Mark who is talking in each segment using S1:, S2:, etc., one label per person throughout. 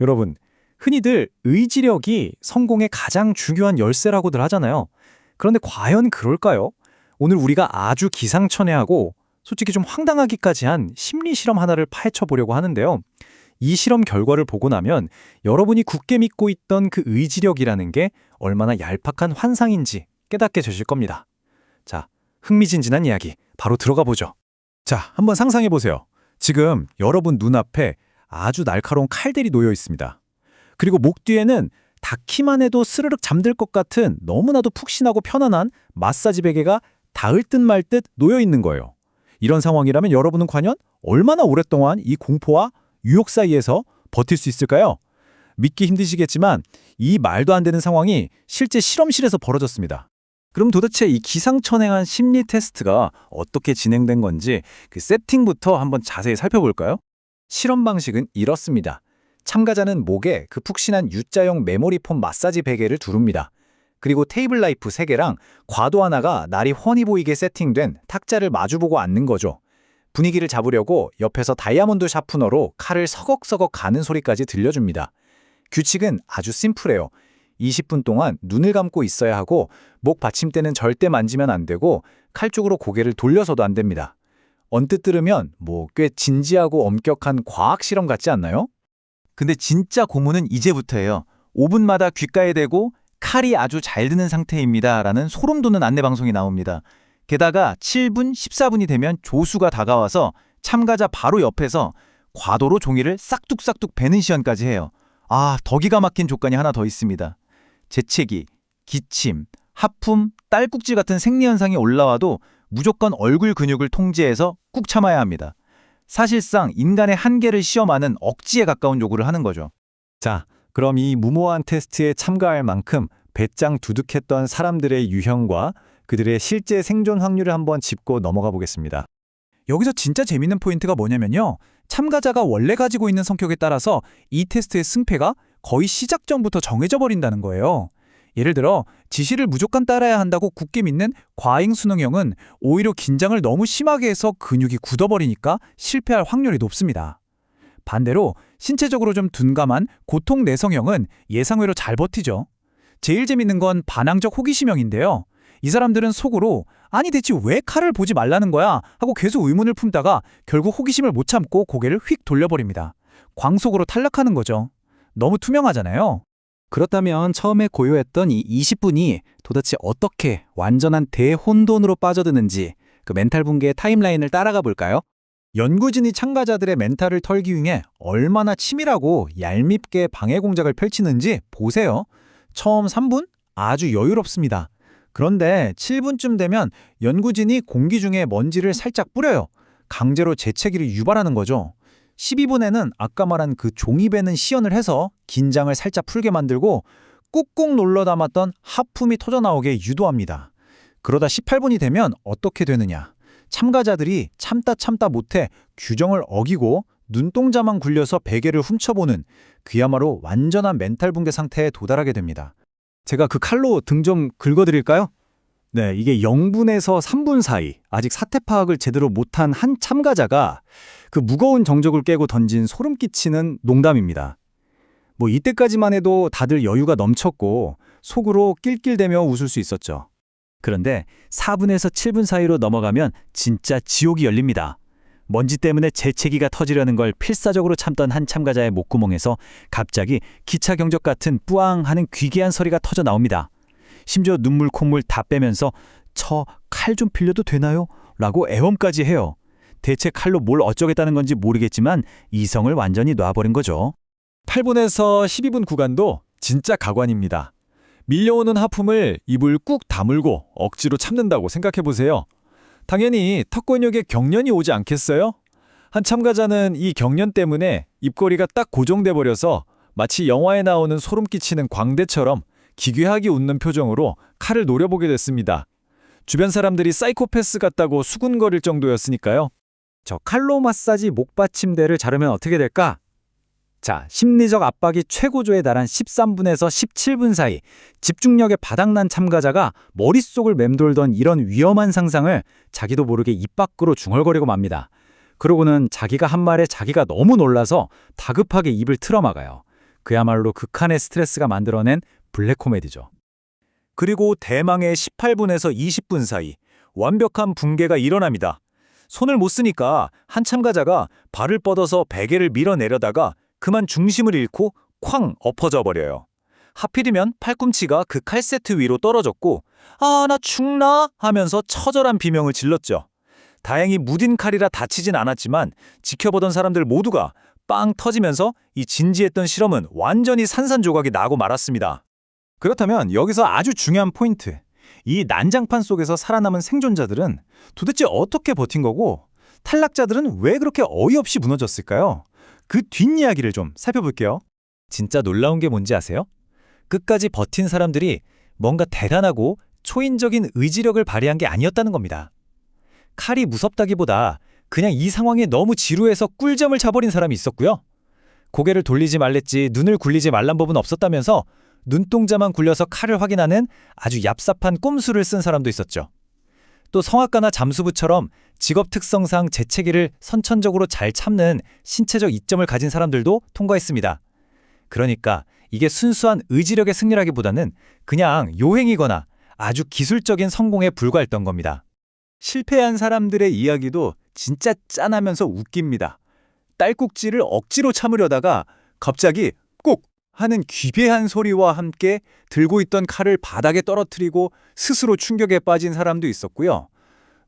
S1: 여러분, 흔히들 의지력이 성공의 가장 중요한 열쇠라고들 하잖아요. 그런데 과연 그럴까요? 오늘 우리가 아주 기상천외하고 솔직히 좀 황당하기까지 한 심리 실험 하나를 파헤쳐 보려고 하는데요. 이 실험 결과를 보고 나면 여러분이 굳게 믿고 있던 그 의지력이라는 게 얼마나 얄팍한 환상인지 깨닫게 되실 겁니다. 자, 흥미진진한 이야기 바로 들어가 보죠. 자, 한번 상상해 보세요. 지금 여러분 눈앞에 아주 날카로운 칼들이 놓여 있습니다. 그리고 목 뒤에는 닿기만 해도 스르륵 잠들 것 같은 너무나도 푹신하고 편안한 마사지 베개가 닿을 듯 말 듯 놓여 있는 거예요. 이런 상황이라면 여러분은 과연 얼마나 오랫동안 이 공포와 유혹 사이에서 버틸 수 있을까요? 믿기 힘드시겠지만 이 말도 안 되는 상황이 실제 실험실에서 벌어졌습니다. 그럼 도대체 이 기상천외한 심리 테스트가 어떻게 진행된 건지 그 세팅부터 한번 자세히 살펴볼까요? 실험 방식은 이렇습니다. 참가자는 목에 그 푹신한 U자형 메모리 폼 마사지 베개를 두릅니다. 그리고 테이블 라이프 3개랑 과도 하나가 날이 훤히 보이게 세팅된 탁자를 마주보고 앉는 거죠. 분위기를 잡으려고 옆에서 다이아몬드 샤프너로 칼을 서걱서걱 가는 소리까지 들려줍니다. 규칙은 아주 심플해요. 20분 동안 눈을 감고 있어야 하고 목 받침대는 절대 만지면 안 되고 칼 쪽으로 고개를 돌려서도 안 됩니다. 언뜻 들으면 꽤 진지하고 엄격한 과학 실험 같지 않나요? 근데 진짜 고문은 이제부터예요. 5분마다 귓가에 대고 칼이 아주 잘 드는 상태입니다 라는 소름 돋는 안내 방송이 나옵니다. 게다가 7분, 14분이 되면 조수가 다가와서 참가자 바로 옆에서 과도로 종이를 싹둑싹둑 베는 시연까지 해요. 더 기가 막힌 조건이 하나 더 있습니다. 재채기, 기침, 하품, 딸꾹질 같은 생리현상이 올라와도 무조건 얼굴 근육을 통제해서 꾹 참아야 합니다. 사실상 인간의 한계를 시험하는 억지에 가까운 요구를 하는 거죠. 자, 그럼 이 무모한 테스트에 참가할 만큼 배짱 두둑했던 사람들의 유형과 그들의 실제 생존 확률을 한번 짚고 넘어가 보겠습니다. 여기서 진짜 재밌는 포인트가 뭐냐면요. 참가자가 원래 가지고 있는 성격에 따라서 이 테스트의 승패가 거의 시작 전부터 정해져 버린다는 거예요. 예를 들어 지시를 무조건 따라야 한다고 굳게 믿는 과잉 수능형은 오히려 긴장을 너무 심하게 해서 근육이 굳어버리니까 실패할 확률이 높습니다. 반대로 신체적으로 좀 둔감한 고통 내성형은 예상외로 잘 버티죠. 제일 재밌는 건 반항적 호기심형인데요. 이 사람들은 속으로 아니 대체 왜 칼을 보지 말라는 거야 하고 계속 의문을 품다가 결국 호기심을 못 참고 고개를 휙 돌려버립니다. 광속으로 탈락하는 거죠. 너무 투명하잖아요. 그렇다면 처음에 고요했던 이 20분이 도대체 어떻게 완전한 대혼돈으로 빠져드는지 그 멘탈 붕괴의 타임라인을 따라가 볼까요? 연구진이 참가자들의 멘탈을 털기 위해 얼마나 치밀하고 얄밉게 방해 공작을 펼치는지 보세요. 처음 3분? 아주 여유롭습니다. 그런데 7분쯤 되면 연구진이 공기 중에 먼지를 살짝 뿌려요. 강제로 재채기를 유발하는 거죠. 12분에는 아까 말한 그 종이 베는 시연을 해서 긴장을 살짝 풀게 만들고 꾹꾹 눌러 담았던 하품이 터져나오게 유도합니다. 그러다 18분이 되면 어떻게 되느냐. 참가자들이 참다 못해 규정을 어기고 눈동자만 굴려서 베개를 훔쳐보는 그야말로 완전한 멘탈 붕괴 상태에 도달하게 됩니다. 제가 그 칼로 등 좀 긁어드릴까요? 네, 이게 0분에서 3분 사이 아직 사태 파악을 제대로 못한 한 참가자가 그 무거운 정적을 깨고 던진 소름 끼치는 농담입니다. 이때까지만 해도 다들 여유가 넘쳤고 속으로 낄낄대며 웃을 수 있었죠. 그런데 4분에서 7분 사이로 넘어가면 진짜 지옥이 열립니다. 먼지 때문에 재채기가 터지려는 걸 필사적으로 참던 한 참가자의 목구멍에서 갑자기 기차 경적 같은 뿌앙 하는 귀괴한 소리가 터져 나옵니다. 심지어 눈물 콧물 다 빼면서 저 칼 좀 빌려도 되나요? 라고 애원까지 해요. 대체 칼로 뭘 어쩌겠다는 건지 모르겠지만 이성을 완전히 놔버린 거죠. 8분에서 12분 구간도 진짜 가관입니다. 밀려오는 하품을 입을 꾹 다물고 억지로 참는다고 생각해보세요. 당연히 턱 근육에 경련이 오지 않겠어요? 한 참가자는 이 경련 때문에 입꼬리가 딱 고정돼 버려서 마치 영화에 나오는 소름 끼치는 광대처럼 기괴하게 웃는 표정으로 칼을 노려보게 됐습니다. 주변 사람들이 사이코패스 같다고 수군거릴 정도였으니까요. 저 칼로 마사지 목받침대를 자르면 어떻게 될까? 자, 심리적 압박이 최고조에 달한 13분에서 17분 사이 집중력에 바닥난 참가자가 머릿속을 맴돌던 이런 위험한 상상을 자기도 모르게 입 밖으로 중얼거리고 맙니다. 그러고는 자기가 한 말에 자기가 너무 놀라서 다급하게 입을 틀어막아요. 그야말로 극한의 스트레스가 만들어낸 블랙 코미디죠. 그리고 대망의 18분에서 20분 사이 완벽한 붕괴가 일어납니다. 손을 못 쓰니까 한 참가자가 발을 뻗어서 베개를 밀어내려다가 그만 중심을 잃고 쾅 엎어져 버려요. 하필이면 팔꿈치가 그 칼세트 위로 떨어졌고 아, 나 죽나? 하면서 처절한 비명을 질렀죠. 다행히 무딘 칼이라 다치진 않았지만 지켜보던 사람들 모두가 빵 터지면서 이 진지했던 실험은 완전히 산산조각이 나고 말았습니다. 그렇다면 여기서 아주 중요한 포인트. 이 난장판 속에서 살아남은 생존자들은 도대체 어떻게 버틴 거고 탈락자들은 왜 그렇게 어이없이 무너졌을까요? 그 뒷이야기를 좀 살펴볼게요. 진짜 놀라운 게 뭔지 아세요? 끝까지 버틴 사람들이 뭔가 대단하고 초인적인 의지력을 발휘한 게 아니었다는 겁니다. 칼이 무섭다기보다 그냥 이 상황에 너무 지루해서 꿀잠을 자버린 사람이 있었고요. 고개를 돌리지 말랬지 눈을 굴리지 말란 법은 없었다면서 눈동자만 굴려서 칼을 확인하는 아주 얍삽한 꼼수를 쓴 사람도 있었죠. 또 성악가나 잠수부처럼 직업 특성상 재채기를 선천적으로 잘 참는 신체적 이점을 가진 사람들도 통과했습니다. 그러니까 이게 순수한 의지력의 승리라기보다는 그냥 요행이거나 아주 기술적인 성공에 불과했던 겁니다. 실패한 사람들의 이야기도 진짜 짠하면서 웃깁니다. 딸꾹질을 억지로 참으려다가 갑자기 꼭 하는 기괴한 소리와 함께 들고 있던 칼을 바닥에 떨어뜨리고 스스로 충격에 빠진 사람도 있었고요.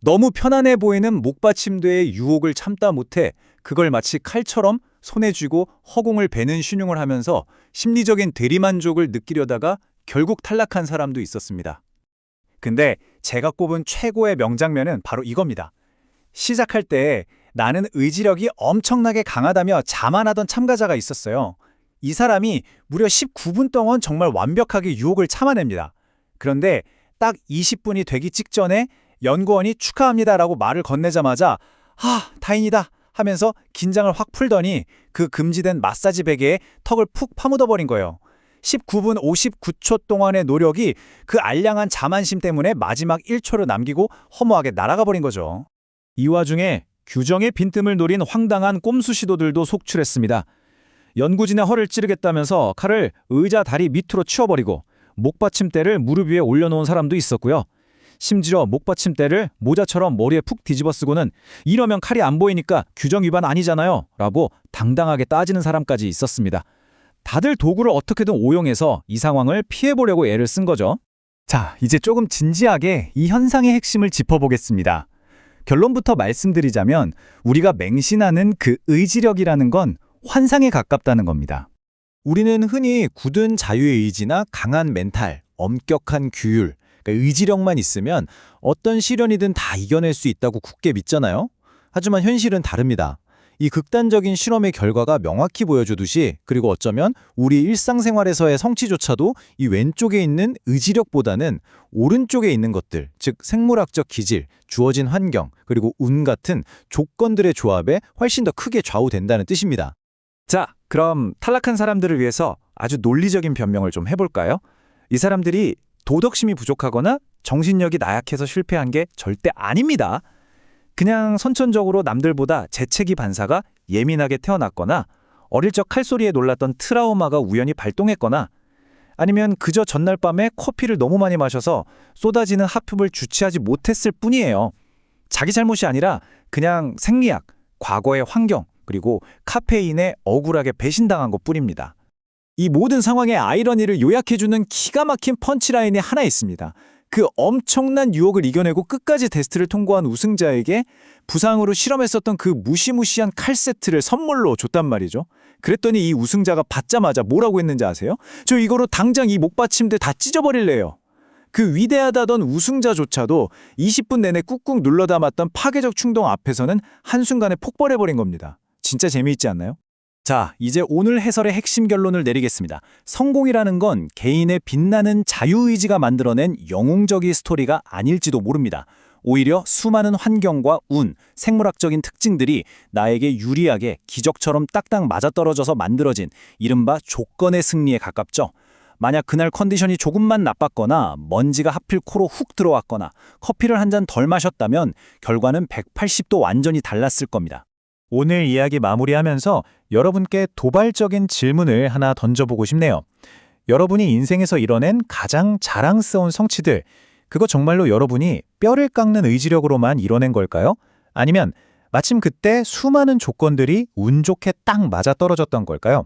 S1: 너무 편안해 보이는 목받침대의 유혹을 참다 못해 그걸 마치 칼처럼 손에 쥐고 허공을 베는 신용을 하면서 심리적인 대리만족을 느끼려다가 결국 탈락한 사람도 있었습니다. 근데 제가 꼽은 최고의 명장면은 바로 이겁니다. 시작할 때 나는 의지력이 엄청나게 강하다며 자만하던 참가자가 있었어요. 이 사람이 무려 19분 동안 정말 완벽하게 유혹을 참아냅니다. 그런데 딱 20분이 되기 직전에 연구원이 축하합니다라고 말을 건네자마자 다행이다 하면서 긴장을 확 풀더니 그 금지된 마사지 베개에 턱을 푹 파묻어버린 거예요. 19분 59초 동안의 노력이 그 알량한 자만심 때문에 마지막 1초를 남기고 허무하게 날아가 버린 거죠. 이 와중에 규정의 빈틈을 노린 황당한 꼼수 시도들도 속출했습니다. 연구진의 허를 찌르겠다면서 칼을 의자 다리 밑으로 치워버리고 목받침대를 무릎 위에 올려놓은 사람도 있었고요. 심지어 목받침대를 모자처럼 머리에 푹 뒤집어 쓰고는 이러면 칼이 안 보이니까 규정 위반 아니잖아요 라고 당당하게 따지는 사람까지 있었습니다. 다들 도구를 어떻게든 오용해서 이 상황을 피해보려고 애를 쓴 거죠. 자, 이제 조금 진지하게 이 현상의 핵심을 짚어보겠습니다. 결론부터 말씀드리자면 우리가 맹신하는 그 의지력이라는 건 환상에 가깝다는 겁니다. 우리는 흔히 굳은 자유의 의지나 강한 멘탈, 엄격한 규율, 그러니까 의지력만 있으면 어떤 시련이든 다 이겨낼 수 있다고 굳게 믿잖아요. 하지만 현실은 다릅니다. 이 극단적인 실험의 결과가 명확히 보여주듯이 그리고 어쩌면 우리 일상생활에서의 성취조차도 이 왼쪽에 있는 의지력보다는 오른쪽에 있는 것들, 즉 생물학적 기질, 주어진 환경, 그리고 운 같은 조건들의 조합에 훨씬 더 크게 좌우된다는 뜻입니다. 자, 그럼 탈락한 사람들을 위해서 아주 논리적인 변명을 좀 해볼까요? 이 사람들이 도덕심이 부족하거나 정신력이 나약해서 실패한 게 절대 아닙니다. 그냥 선천적으로 남들보다 재채기 반사가 예민하게 태어났거나 어릴 적 칼소리에 놀랐던 트라우마가 우연히 발동했거나 아니면 그저 전날 밤에 커피를 너무 많이 마셔서 쏟아지는 하품을 주체하지 못했을 뿐이에요. 자기 잘못이 아니라 그냥 생리학, 과거의 환경, 그리고 카페인에 억울하게 배신당한 것뿐입니다. 이 모든 상황의 아이러니를 요약해주는 기가 막힌 펀치라인이 하나 있습니다. 그 엄청난 유혹을 이겨내고 끝까지 테스트를 통과한 우승자에게 부상으로 실험했었던 그 무시무시한 칼 세트를 선물로 줬단 말이죠. 그랬더니 이 우승자가 받자마자 뭐라고 했는지 아세요? 저 이거로 당장 이 목받침대 다 찢어버릴래요. 그 위대하다던 우승자조차도 20분 내내 꾹꾹 눌러 담았던 파괴적 충동 앞에서는 한순간에 폭발해버린 겁니다. 진짜 재미있지 않나요? 자, 이제 오늘 해설의 핵심 결론을 내리겠습니다. 성공이라는 건 개인의 빛나는 자유의지가 만들어낸 영웅적인 스토리가 아닐지도 모릅니다. 오히려 수많은 환경과 운, 생물학적인 특징들이 나에게 유리하게 기적처럼 딱딱 맞아떨어져서 만들어진 이른바 조건의 승리에 가깝죠. 만약 그날 컨디션이 조금만 나빴거나 먼지가 하필 코로 훅 들어왔거나 커피를 한 잔 덜 마셨다면 결과는 180도 완전히 달랐을 겁니다. 오늘 이야기 마무리하면서 여러분께 도발적인 질문을 하나 던져보고 싶네요. 여러분이 인생에서 이뤄낸 가장 자랑스러운 성취들, 그거 정말로 여러분이 뼈를 깎는 의지력으로만 이뤄낸 걸까요? 아니면 마침 그때 수많은 조건들이 운 좋게 딱 맞아떨어졌던 걸까요?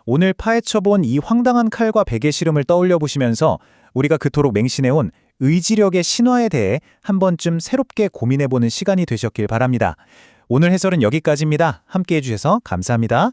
S1: 오늘 파헤쳐본 이 황당한 칼과 베개 시름을 떠올려 보시면서 우리가 그토록 맹신해온 의지력의 신화에 대해 한 번쯤 새롭게 고민해보는 시간이 되셨길 바랍니다. 오늘 해설은 여기까지입니다. 함께해 주셔서 감사합니다.